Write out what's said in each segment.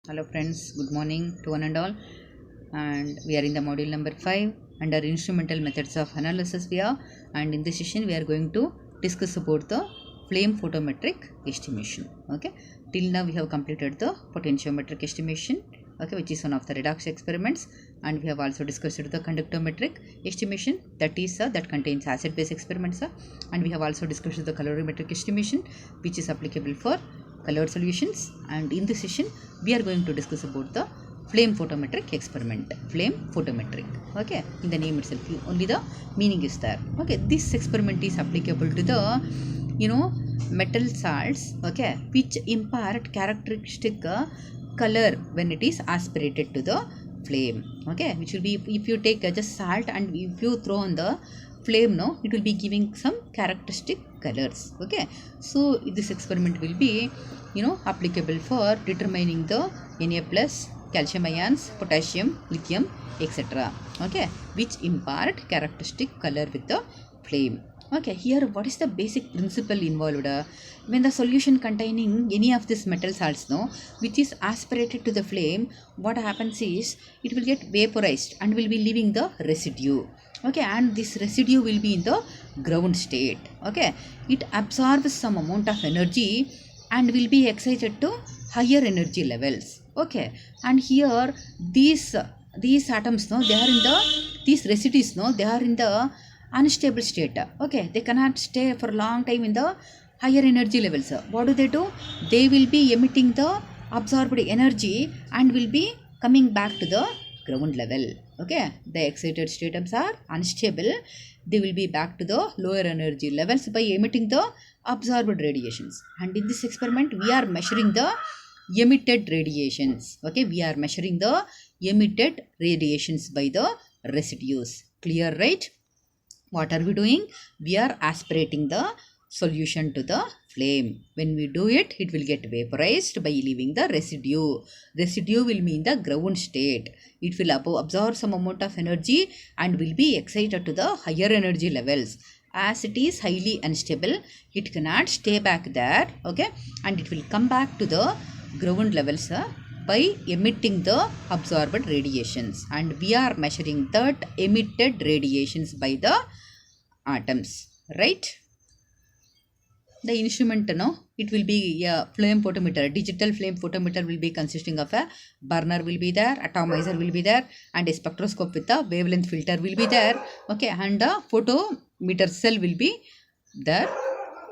Hello friends, good morning to one and all. And we are in the module number 5 under instrumental methods of analysis we are, and in this session we are going to discuss about the flame photometric estimation. Okay, till now we have completed the potentiometric estimation, okay, which is one of the redox experiments, and we have also discussed the conductometric estimation, that is that contains acid base experiments, and we have also discussed the colorimetric estimation, which is applicable for colored solutions. And in this session we are going to discuss about the flame photometric experiment. Flame photometric, okay, in the name itself only the meaning is there. Okay, this experiment is applicable to the metal salts, okay, which impart characteristic color when it is aspirated to the flame. Okay, which will be, if you take just salt and if you throw on the flame, no, it will be giving some characteristic colors. Okay, so this experiment will be applicable for determining the Na plus, calcium ions, potassium, lithium, etc. Okay, which impart characteristic color with the flame. Okay, here what is the basic principle involved? When the solution containing any of these metal salts, no, which is aspirated to the flame, what happens is it will get vaporized and will be leaving the residue. Okay, and this residue will be in the ground state. Okay, it absorbs some amount of energy and will be excited to higher energy levels. Okay, and here these atoms, no, they are in the, these residues, no, they are in the unstable state. Okay, they cannot stay for a long time in the higher energy levels. What do? They will be emitting the absorbed energy and will be coming back to the ground level. Okay, the excited atoms are unstable. They will be back to the lower energy levels by emitting the absorbed radiations. And in this experiment we are measuring the emitted radiations. Okay, we are measuring the emitted radiations by the residues. Clear, right? What are we doing? We are aspirating the solution to the flame. When we do it, it will get vaporized by leaving the residue. Residue will be in the ground state. It will absorb some amount of energy and will be excited to the higher energy levels. As it is highly unstable, it cannot stay back there. Okay, and it will come back to the ground levels by emitting the absorbed radiations, and we are measuring that emitted radiations by the atoms, right? The instrument, it will be a flame photometer. Digital flame photometer will be consisting of a burner will be there, atomizer will be there, and a spectroscope with a wavelength filter will be there. Okay, and a photometer cell will be there.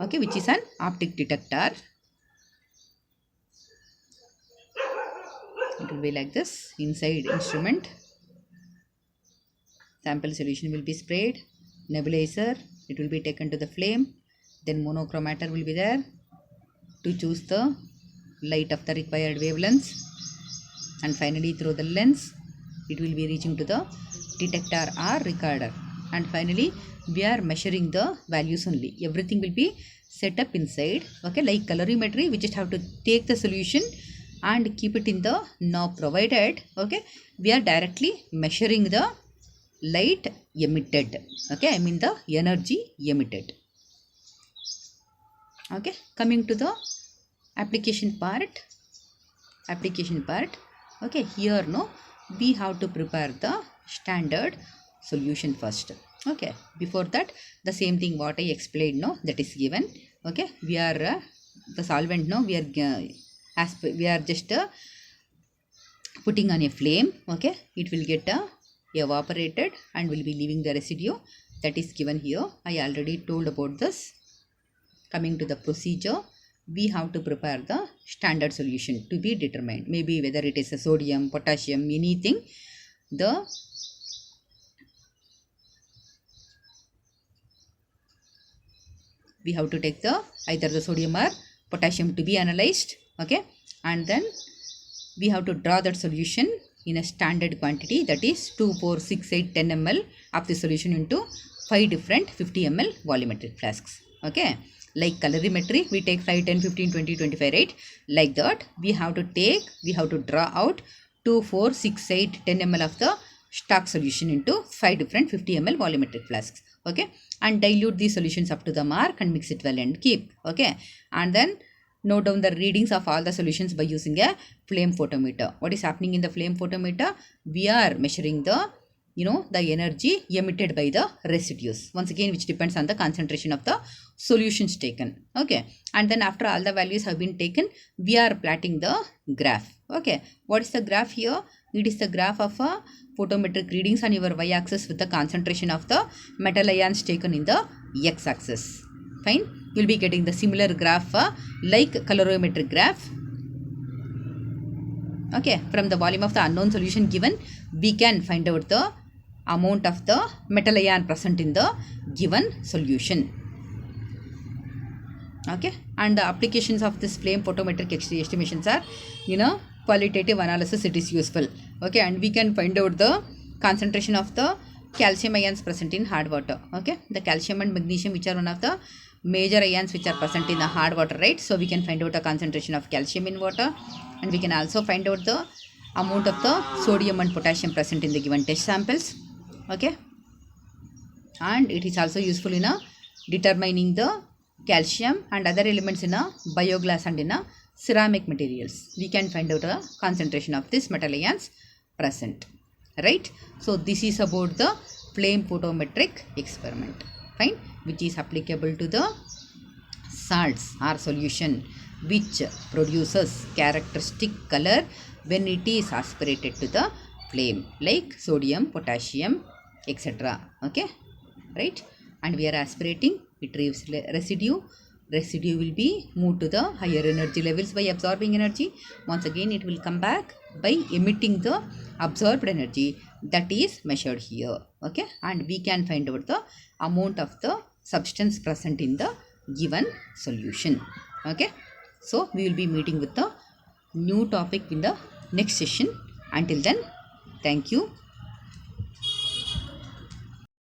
Okay, which is an optic detector. It will be like this. Inside instrument, sample solution will be sprayed, nebulizer, it will be taken to the flame, then monochromator will be there to choose the light of the required wavelengths, and finally through the lens it will be reaching to the detector or recorder, and finally we are measuring the values only. Everything will be set up inside. Okay, like colorimetry, we just have to take the solution and keep it in the knob provided. Okay, we are directly measuring the light emitted. Okay, I mean the energy emitted. Okay, coming to the application part. Okay, here we have to prepare the standard solution first. Okay, before that the same thing what I explained, that is given. Okay, we are the solvent, we are just putting on a flame. Okay, it will get evaporated and will be leaving the residue, that is given here. I already told about this. Coming to the procedure, we have to prepare the standard solution to be determined, maybe whether it is a sodium, potassium, anything. We have to take the either the sodium or potassium to be analyzed. Okay, and then we have to draw that solution in a standard quantity, that is 2, 4, 6, 8, 10 ml of the solution into 5 different 50 ml volumetric flasks. Okay, like colorimetry, we take 5, 10, 15, 20, 25, right? Like that we have to draw out 2, 4, 6, 8, 10 ml of the stock solution into 5 different 50 ml volumetric flasks. Okay, and dilute these solutions up to the mark and mix it well and keep. Okay, and then note down the readings of all the solutions by using a flame photometer. What is happening in the flame photometer? We are measuring the the energy emitted by the residues, once again which depends on the concentration of the solutions taken. Okay, and then after all the values have been taken, we are plotting the graph. Okay, what is the graph here? It is the graph of a photometric readings on your y-axis with the concentration of the metal ions taken in the x-axis. Fine, you will be getting the similar graph like colorimetric graph. Okay, from the volume of the unknown solution given, we can find out the amount of the metal ion present in the given solution. Okay, and the applications of this flame photometric estimations are qualitative analysis. It is useful. Okay, and we can find out the concentration of the calcium ions present in hard water. Okay, the calcium and magnesium, which are one of the major ions which are present in the hard water, right? So we can find out the concentration of calcium in water, and we can also find out the amount of the sodium and potassium present in the given test samples. Okay, and it is also useful in determining the calcium and other elements in bioglass and in ceramic materials. We can find out the concentration of this metal ions present, right? So this is about the flame photometric experiment. Fine, which is applicable to the salts or solution which produces characteristic color when it is aspirated to the flame, like sodium, potassium, etc. Okay, right? And we are aspirating, it leaves residue. Residue will be moved to the higher energy levels by absorbing energy. Once again it will come back by emitting the absorbed energy that is measured here. Okay, and we can find out the amount of the substance present in the given solution. Okay, so we will be meeting with the new topic in the next session. Until then, thank you.